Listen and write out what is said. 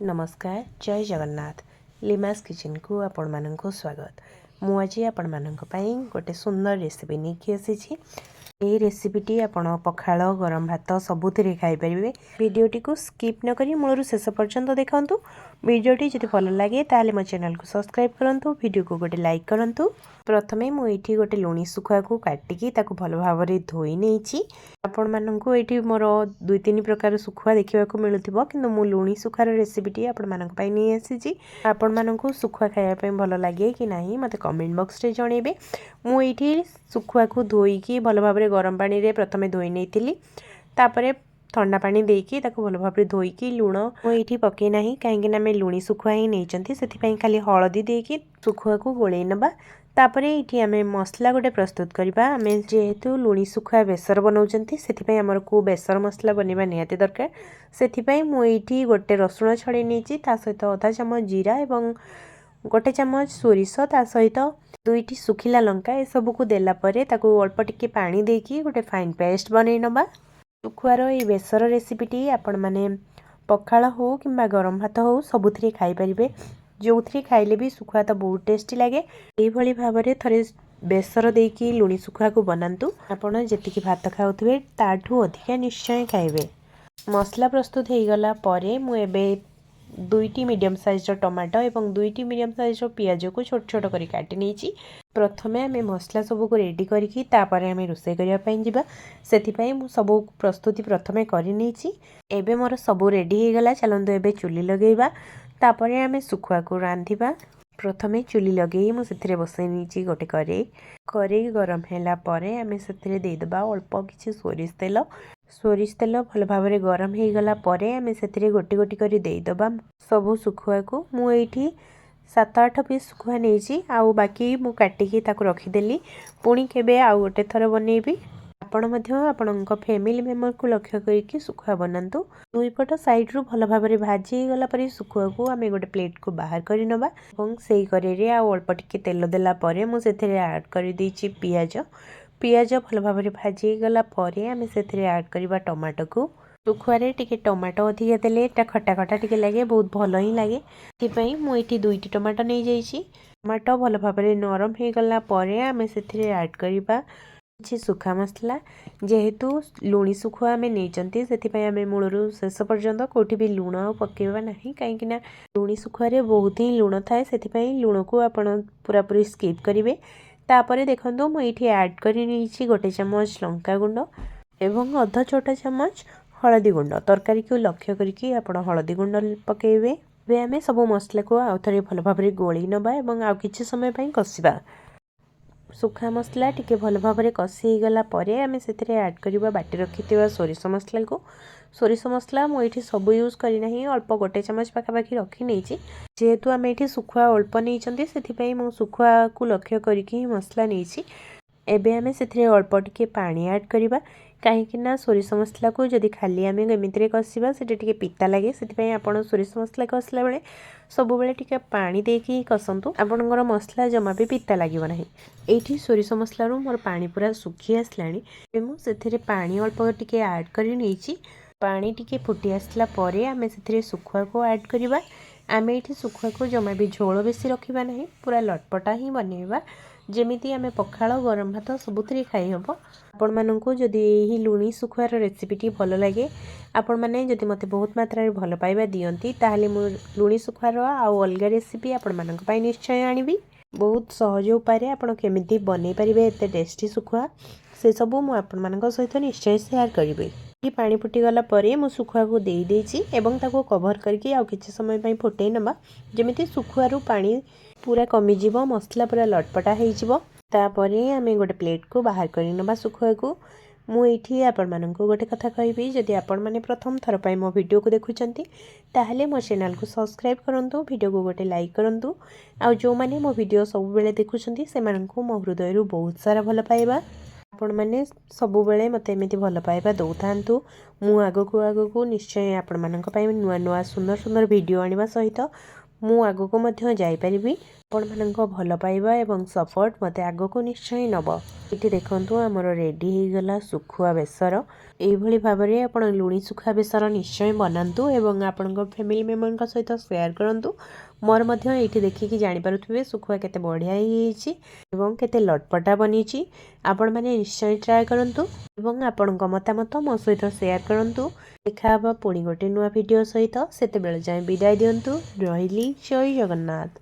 नमस्कार जय जगन्नाथ लिमास किचन को आपण मानक स्वागत। मु आज आपण मानक पई गोटे सुंदर रेसिपी नहीं आसी। ये रेसिपीटी आपण पखाल गरम भात सबुथिरे खाई परिबे। वीडियोटी को स्किप न करी मूलरू शेष पर्यंत देखंतु। वीडियोटी जदि भल लगे ताले मो चैनल को सब्सक्राइब करंतु, वीडियो को गोटे लाइक करंतु। प्रथमे मु एठी गोटे लुणी सुखुआ को काटिकी ताको भल भाबरे धोई नेछि। आपण माननकु एठी मोर 2-3 प्रकार सुखुआ देखिबा को मिलुथिबो, किंतु मु लुणी सुखुआर रेसिपीटी आपण मानक पई नै आसीछि। आपण माननकु सुखुआ खाइबा पई भल लागे कि नाही मते कमेंट बॉक्स रे जणेबे। मु एठी सुखुआ को धोईकी भल भाबरे गरम पानी रे प्रथमे धोई नेथिली, तापरे ठंडा पानी देकी ताको भल भाबरे धोईकी लुण मु एठी पके नाही, काहेकि ना मे लुणी सुखुआ ही नेचंती, सेति पई खाली हळदी देकी सुखुआ को गोळेई नबा। तापरे एठी आमे मसला गोटे प्रस्तुत करिबा। आमे जेहेतु लुणी सुखुआ बेसर बनाउचंती, सेति पई हमर को बेसर मसला बनेबा निहाती दरकार। सेति पई मु एठी गोटे रसुण छडे नेची, ता सहित आधा चम्मच जीरा एवं गोटे चम्मच सोरिष, ता सहित 2टी सुखिला लंका ए सब को देला परे ताको अल्प टिके पानी देकी गोटे फाइन पेस्ट बनै नबा। सुखुआर ए बेसर रेसिपीटी आपण माने पखाल हो किंबा गरम भात हो सबुथिरे खाई परिबे। जो थी खाइले भी सुखुआ तो बहुत टेस्टी लगे। यही भाव में थरे बेसर देकी लुणी सुखुआ को बनातु। आपण जेतिकी भात खाउथिबे ताठू अधिका निश्चय खाइबे। मसला प्रस्तुत हो गला परे मु एबे 2टी मीडियम साइज टमाटो एवं 2टी मीडियम साइज पियाज को छोट छोट करी काटी नेची। प्रथमे आमे मसला सब को रेडी करके तापरे आमे रोषे करिया पई जिबा। सेति पई मु सब प्रस्तुति प्रथमे करि नेची। एबे मोर सब रेडी हो गला। चलंतु एबे चुली लगेइबा, तापरे आमे सुखुआ को रांधिबा। प्रथमे चुली लगेई मु सेथिरे बसै नीची गोटे करेई गरम हैला परे आमे सेथिरे देई दबा अल्प किछि सोरिष तेल भल भाबरे गरम हे गला परे आमे सेथिरे गोटी गोटी करी देई दबा सब सुखुआ को। मु एठी 7-8 पीस सुखुआ नेची, आउ बाकी मु काटिकी ताको रखी देली। पुणी केबे आउ गोटे थर बनेबी। आपण मध्य आपणक फैमिली मेंबर को लक्ष्य करके सुखुआ बनातु। दुई पट साइड रु भल भाबरे भाजी गला परे सुखुआ को आमे गोटे प्लेट को बाहर करि नबा। एवं सेई करेरे आ अल्प टिके तेल देला परे मु सेथिरे ऐड करि देछि पियाज भल भाबरे भाजी गला परे आमे सेथिरे ऐड करिबा टमाटो को। सुखुआरे टिके टमाटो अधिका देले ता खट्टा खट्टा टिके लागे, बहुत भल ही लागे। सेति मु एठी 2टी टमाटो नै जाइछि। टमाटो भल भाबरे नरम हे गला परे आमे सेथिरे ऐड करिबा किछि सुखा मसला। जेहेतु लुणी सुखुआ आमे नेचंती, सेति पई आमे मूलरू शेष पर्यंत कोठी भी लुण पकेबा नाही, काहेकि ना लुणी सुखुआरे बहुत ही लुण थाए। सेति पई लुण को आपण पूरा पूरी स्किप करिवे। तापरे देखंतु मु एठी ऐड करि नेछि गोटे चम्मच लंका गुंड एवं आधा छोटा चम्मच हळदी गुंड। तरकारी को लक्ष्य करके आपण हळदी गुंड पकेइबे। बे आमे सब मसला को आउ थरे भल भाबरे गोळी नबा एवं आउ किछि समय पई कसिबा। सुखा मसला टिके भल भाबरे कसी गला परे आमे सेथिरे ऐड करिबा बाटी रखिथिबा सोरिष मसला को। सोरिष मसला मु एठी सब यूज करि नाही, अल्प गोटे चम्मच पाखा पाखी रखि नेछि। जेहेतु आमे एठी सुखुआ अल्प नेइचंती, सेथि पई मु सुखुआ को लक्ष्य करके मसला नेछि। एबे आमे सेथिरे अल्प टिके पानी ऐड करिबा, काहेकि ना सोरिष मसला को जदि खाली आमे एमितिरे कसिबा सेटा टिके पिता लागे। सेति पई आपण सोरिष मसला कसला बेले सब बेले टिके पानी देकी कसंतु, आपणकर मसला जमा भी पिता लागिबो नाही। एठी सोरिष मसला रो मोर पानी पूरा सुखी आसलानी। मु सेथिरे पानी अल्प टिके ऐड करि नेछि। पानी टिके फुटी आसला परे आमे सेथिरे सुखुआ को ऐड करिबा। आमे एठी सुखुआ को जमा भी झोल बेसी रखिबा नाही, पूरा लटपटा ही बनेबा, जेमिति आमे पखाल गरम भात सबुथिरे खाई हबो। आपण माननकु जदि एही लुणी सुखुआर रेसिपीटी भल लागे, आपण माने जदि मते बहुत मात्रा रे भल पाइबा दियंती, ताहाले मु लुणी सुखुआर आउ अलगा रेसिपी आपण मानक पई निश्चय आनिबी। बहुत सहज उपाय आपण केमिति बनै परिबे एते टेस्टी सुखुआ, से सब मु आपण मानक सहित निश्चय शेयर करिबे। पानी फुटी गला परे मु सुखुआ को देई देछि एवं ताको कवर करके आउ किछि समय पई फुटै नबा, जेमिति सुखुआरू पानी पूरा कमी जिवो, मसला पूरा लटपटा हे जिवो। तापरे आमे गोटे प्लेट को बाहर करि नबा सुखुआ को। मु एठी आपण माननको गोटे कथा कहबी, जदि आपण माने प्रथम थर पई मो वीडियो को देखुचंती ताहाले मो चैनल को सब्सक्राइब करंतु, वीडियो को गोटे लाइक करंतु। आ जो माने मो वीडियो सब बेले देखुचंती से माननको मो हृदय रु बहुत सारा भल पाइबा। आपण माने सब बेले मते एमिति भल पाइबा दउथांतु। मु आगो को निश्चय आपण माननको पई नुआ नुआ सुंदर सुंदर वीडियो आनिबा सहित ମୁଁ ଆଗକୁ ମଧ୍ୟ ଯାଇପାରିବି। ଆପଣମାନଙ୍କ ଭଲ ପାଇବା ଏବଂ ସପୋର୍ଟ ମୋତେ ଆଗକୁ ନିଶ୍ଚୟ ନେବ। ଏଠି ଦେଖନ୍ତୁ ଆମର ରେଡ଼ି ହେଇଗଲା ଶୁଖୁଆ ବେସର। ଏଇଭଳି ଭାବରେ ଆପଣ ଲୁଣି ଶୁଖୁଆ ବେସର ନିଶ୍ଚୟ ବନାନ୍ତୁ ଏବଂ ଆପଣଙ୍କ ଫ୍ୟାମିଲି ମେମ୍ବରଙ୍କ ସହିତ ସେୟାର କରନ୍ତୁ। ମୋର ମଧ୍ୟ ଏଇଠି ଦେଖିକି ଜାଣିପାରୁଥିବେ ଶୁଖୁଆ କେତେ ବଢ଼ିଆ ହେଇଯାଇଛି ଏବଂ କେତେ ଲଟପଟା ବନିଛି। ଆପଣମାନେ ନିଶ୍ଚୟ ଟ୍ରାଏ କରନ୍ତୁ ଏବଂ ଆପଣଙ୍କ ମତାମତ ମୋ ସହିତ ସେୟାର କରନ୍ତୁ। ଦେଖା ହେବ ପୁଣି ଗୋଟେ ନୂଆ ଭିଡ଼ିଓ ସହିତ। ସେତେବେଳେ ଯାଏଁ ବିଦାୟ ଦିଅନ୍ତୁ। ରହିଲି। ଜୟ ଜଗନ୍ନାଥ।